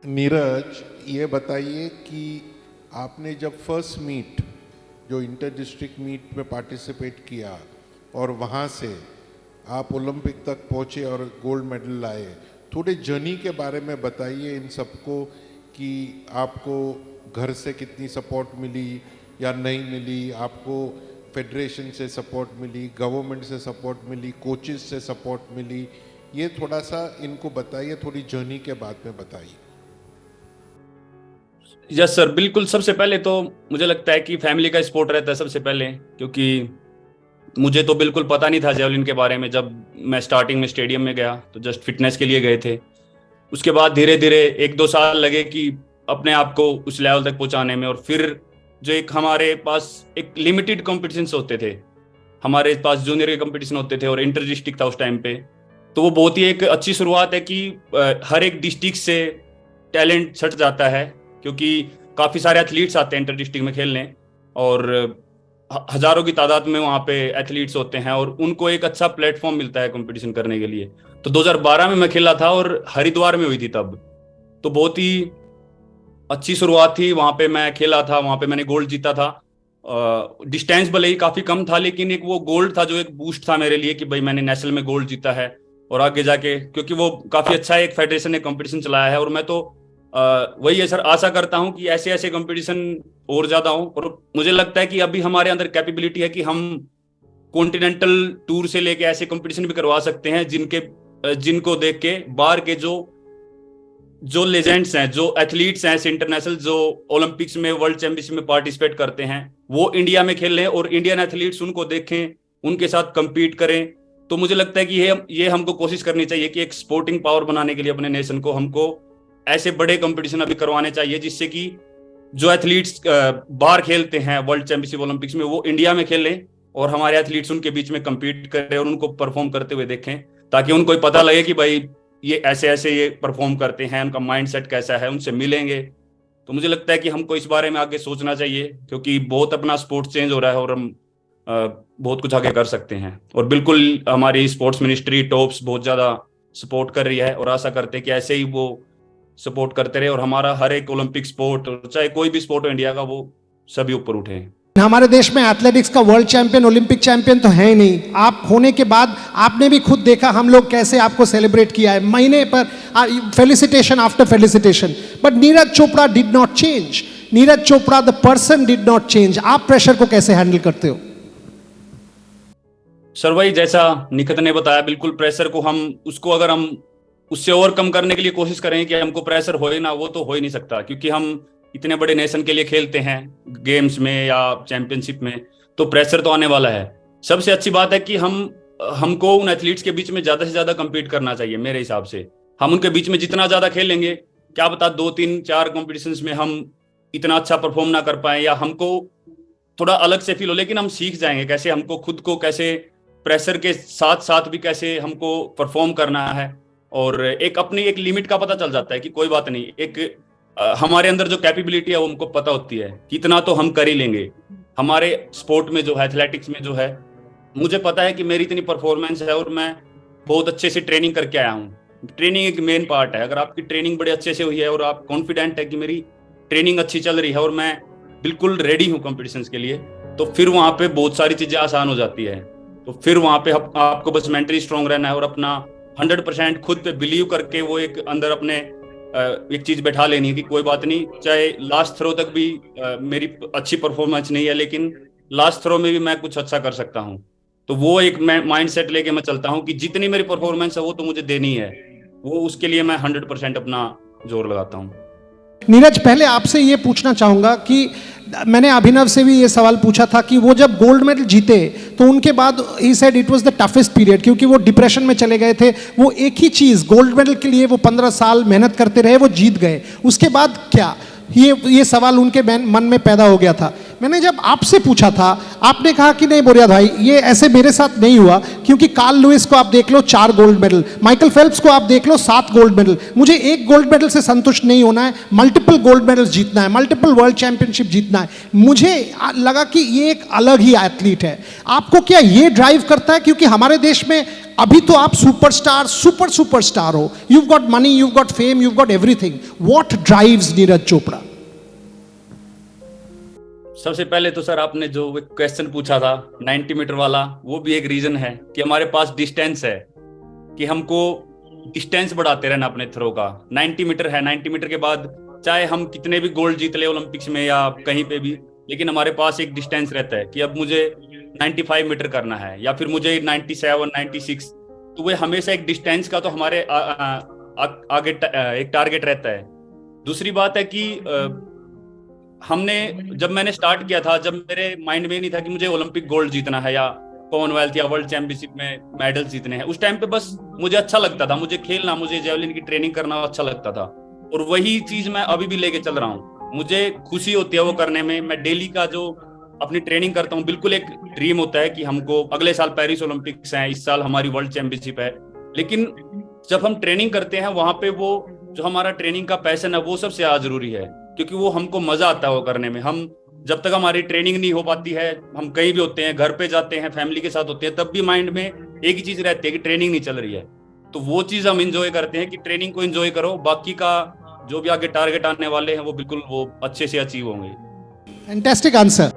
नीरज, ये बताइए कि आपने जब फर्स्ट मीट जो इंटर डिस्ट्रिक्ट मीट में पार्टिसिपेट किया और वहाँ से आप ओलंपिक तक पहुँचे और गोल्ड मेडल लाए, थोड़े जर्नी के बारे में बताइए इन सबको कि आपको घर से कितनी सपोर्ट मिली या नहीं मिली, आपको फेडरेशन से सपोर्ट मिली, गवर्नमेंट से सपोर्ट मिली, कोचेस से सपोर्ट मिली, ये थोड़ा सा इनको बताइए, थोड़ी जर्नी के बारे में बताइए। यस सर, बिल्कुल। सबसे पहले तो मुझे लगता है कि फैमिली का सपोर्ट रहता है सबसे पहले, क्योंकि मुझे तो बिल्कुल पता नहीं था जेवलिन के बारे में। जब मैं स्टार्टिंग में स्टेडियम में गया तो जस्ट फिटनेस के लिए गए थे। उसके बाद धीरे धीरे 1-2 साल लगे कि अपने आप को उस लेवल तक पहुंचाने में। और फिर जो एक हमारे पास एक लिमिटेड कॉम्पिटिशन्स होते थे, हमारे पास जूनियर के कॉम्पिटिशन होते थे और इंटर डिस्ट्रिक्ट था उस टाइम पे, तो वो बहुत ही एक अच्छी शुरुआत है कि हर एक डिस्ट्रिक्ट से टैलेंट छट जाता है, क्योंकि काफ़ी सारे एथलीट्स आते हैं इंटर डिस्ट्रिक्ट में खेलने और हजारों की तादाद में वहाँ पे एथलीट्स होते हैं और उनको एक अच्छा प्लेटफॉर्म मिलता है कंपटीशन करने के लिए। तो 2012 में मैं खेला था और हरिद्वार में हुई थी तब, तो बहुत ही अच्छी शुरुआत थी। वहाँ पे मैं खेला था, वहाँ पे मैंने गोल्ड जीता था। डिस्टेंस भले ही काफ़ी कम था, लेकिन एक वो गोल्ड था जो एक बूस्ट था मेरे लिए कि भाई मैंने नेशनल में गोल्ड जीता है। और आगे जाके, क्योंकि वो काफ़ी अच्छा एक फेडरेशन ने कंपटीशन चलाया है, और मैं तो वही है सर, आशा करता हूं कि ऐसे ऐसे कंपटीशन और ज्यादा हों। और मुझे लगता है कि अभी हमारे अंदर कैपेबिलिटी है कि हम कॉन्टिनेंटल टूर से लेके ऐसे कंपटीशन भी करवा सकते हैं जिनको देख के बाहर के जो लेजेंड्स हैं, जो एथलीट्स हैं इंटरनेशनल, जो ओलंपिक्स में, वर्ल्ड चैंपियनशिप में पार्टिसिपेट करते हैं, वो इंडिया में खेल रहे हैं और इंडियन एथलीट्स उनको देखें, उनके साथ कम्पीट करें। तो मुझे लगता है कि ये हमको कोशिश करनी चाहिए कि एक स्पोर्टिंग पावर बनाने के लिए अपने नेशन को हमको ऐसे बड़े कंपटीशन अभी करवाने चाहिए, जिससे कि जो एथलीट्स बाहर खेलते हैं वर्ल्ड चैंपियनशिप ओलंपिक्स में, वो इंडिया में खेलें और हमारे एथलीट्स उनके बीच में कम्पीट करें और उनको परफॉर्म करते हुए देखें, ताकि उनको पता लगे कि भाई ये ऐसे ऐसे ये परफॉर्म करते हैं, उनका माइंडसेट कैसा है, उनसे मिलेंगे। तो मुझे लगता है कि हमको इस बारे में आगे सोचना चाहिए, क्योंकि बहुत अपना स्पोर्ट्स चेंज हो रहा है और हम बहुत कुछ आगे कर सकते हैं। और बिल्कुल हमारी स्पोर्ट्स मिनिस्ट्री टॉप्स बहुत ज़्यादा सपोर्ट कर रही है और आशा करते हैं कि ऐसे ही वो सपोर्ट करते रहे और हमारा हर एक ओलंपिक स्पोर्ट, चाहे कोई भी स्पोर्ट हो इंडिया का, वो सभी ऊपर उठे। हमारे देश में एथलेटिक्स का वर्ल्ड चैंपियन, ओलंपिक चैंपियन तो है ही नहीं। आप होने के बाद आपने भी खुद देखा हम लोग कैसे आपको सेलिब्रेट किया है, महीने पर felicitation after felicitation. But Neeraj Chopra did not change. Neeraj Chopra the person did not change. आप प्रेशर को कैसे हैंडल करते हो? सर वही, जैसा निखत ने बताया, बिल्कुल प्रेशर को अगर हम उससे ओवरकम करने के लिए कोशिश करें कि हमको प्रेशर हो ही ना, वो तो हो ही नहीं सकता, क्योंकि हम इतने बड़े नेशन के लिए खेलते हैं गेम्स में या चैंपियनशिप में, तो प्रेशर तो आने वाला है। सबसे अच्छी बात है कि हमको उन एथलीट्स के बीच में ज्यादा से ज्यादा कम्पीट करना चाहिए। मेरे हिसाब से हम उनके बीच में जितना ज्यादा खेलेंगे, क्या पता 2-3-4 कॉम्पिटिशन्स में हम इतना अच्छा परफॉर्म ना कर पाए या हमको थोड़ा अलग से फील हो, लेकिन हम सीख जाएंगे कैसे हमको खुद को कैसे प्रेशर के साथ साथ भी कैसे हमको परफॉर्म करना है। और एक अपनी एक लिमिट का पता चल जाता है कि कोई बात नहीं, एक हमारे अंदर जो कैपेबिलिटी है वो हमको पता होती है कि इतना तो हम कर ही लेंगे। हमारे स्पोर्ट में जो है, एथलेटिक्स में जो है, मुझे पता है कि मेरी इतनी परफॉर्मेंस है और मैं बहुत अच्छे से ट्रेनिंग करके आया हूँ। ट्रेनिंग एक मेन पार्ट है। अगर आपकी ट्रेनिंग बड़े अच्छे से हुई है और आप कॉन्फिडेंट है कि मेरी ट्रेनिंग अच्छी चल रही है और मैं बिल्कुल रेडी हूँ कॉम्पिटिशन्स के लिए, तो फिर वहाँ पे बहुत सारी चीजें आसान हो जाती है। तो फिर वहाँ पे आपको बस मेंटली स्ट्रांग रहना है और अपना 100% खुद पे बिलीव करके वो एक अंदर अपने एक चीज बैठा लेनी है कि कोई बात नहीं, चाहे लास्ट थ्रो तक भी मेरी अच्छी परफॉर्मेंस नहीं है, लेकिन लास्ट थ्रो में भी मैं कुछ अच्छा कर सकता हूँ। तो वो एक मैं माइंड सेट लेके मैं चलता हूँ कि जितनी मेरी परफॉर्मेंस है वो तो मुझे देनी है, वो उसके लिए मैं 100% अपना जोर लगाता हूँ। नीरज, पहले आपसे ये पूछना चाहूँगा कि मैंने अभिनव से भी ये सवाल पूछा था कि वो जब गोल्ड मेडल जीते तो उनके बाद he said it was the toughest period, क्योंकि वो डिप्रेशन में चले गए थे। वो एक ही चीज़, गोल्ड मेडल के लिए वो 15 साल मेहनत करते रहे, वो जीत गए। उसके बाद क्या? ये सवाल उनके मन में पैदा हो गया था। मैंने जब आपसे पूछा था, आपने कहा कि नहीं बोरिया भाई, ये ऐसे मेरे साथ नहीं हुआ, क्योंकि कार्ल लुइस को आप देख लो 4 गोल्ड मेडल, माइकल फेल्प्स को आप देख लो 7 गोल्ड मेडल। मुझे एक गोल्ड मेडल से संतुष्ट नहीं होना है, मल्टीपल गोल्ड मेडल्स जीतना है, मल्टीपल वर्ल्ड चैंपियनशिप जीतना है। मुझे लगा कि ये एक अलग ही एथलीट है। आपको क्या ये ड्राइव करता है? क्योंकि हमारे देश में अभी तो आप सुपरस्टार हो, you've got money, you've got fame, you've got everything. What drives Neeraj Chopra? सबसे पहले तो सर आपने जो क्वेश्चन पूछा था 90 मीटर वाला, वो भी एक रीजन है कि हमारे पास डिस्टेंस है, कि हमको डिस्टेंस बढ़ाते रहना अपने थ्रो का। 90 मीटर है, 90 मीटर के बाद चाहे हम कितने भी गोल्ड जीत ले ओलंपिक्स में या कहीं पे भी, लेकिन हमारे पास एक डिस्टेंस रहता है कि अब मुझे 95 मीटर करना है या फिर मुझे 97, 96, तो वो हमेशा एक डिस्टेंस का तो हमारे आगे एक टारगेट रहता है। दूसरी बात है कि हमने जब मैंने स्टार्ट किया था, जब मेरे माइंड में नहीं था कि मुझे ओलंपिक गोल्ड जीतना है या कॉमनवेल्थ या वर्ल्ड चैंपियनशिप में मेडल जीतने हैं। उस टाइम पे बस मुझे अच्छा लगता था, मुझे खेलना, मुझे जेवलिन की ट्रेनिंग करना अच्छा लगता था, और वही चीज मैं अभी भी लेके चल रहा हूँ। मुझे खुशी होती है वो करने में। मैं डेली का जो अपनी ट्रेनिंग करता हूँ, बिल्कुल एक ड्रीम होता है कि हमको अगले साल पेरिस ओलंपिक्स हैं, इस साल हमारी वर्ल्ड चैंपियनशिप है, लेकिन जब हम ट्रेनिंग करते हैं वहां पे वो जो हमारा ट्रेनिंग का पैशन है वो सबसे ज्यादा जरूरी है, क्योंकि वो हमको मजा आता है वो करने में। हम जब तक हमारी ट्रेनिंग नहीं हो पाती है, हम कहीं भी होते हैं, घर पे जाते हैं, फैमिली के साथ होते हैं, तब भी माइंड में एक ही चीज रहती है कि ट्रेनिंग नहीं चल रही है। तो वो चीज हम इंजॉय करते हैं कि ट्रेनिंग को इंजॉय करो, बाकी का जो भी आगे टारगेट आने वाले हैं वो बिल्कुल वो अच्छे से अचीव होंगे। Fantastic answer.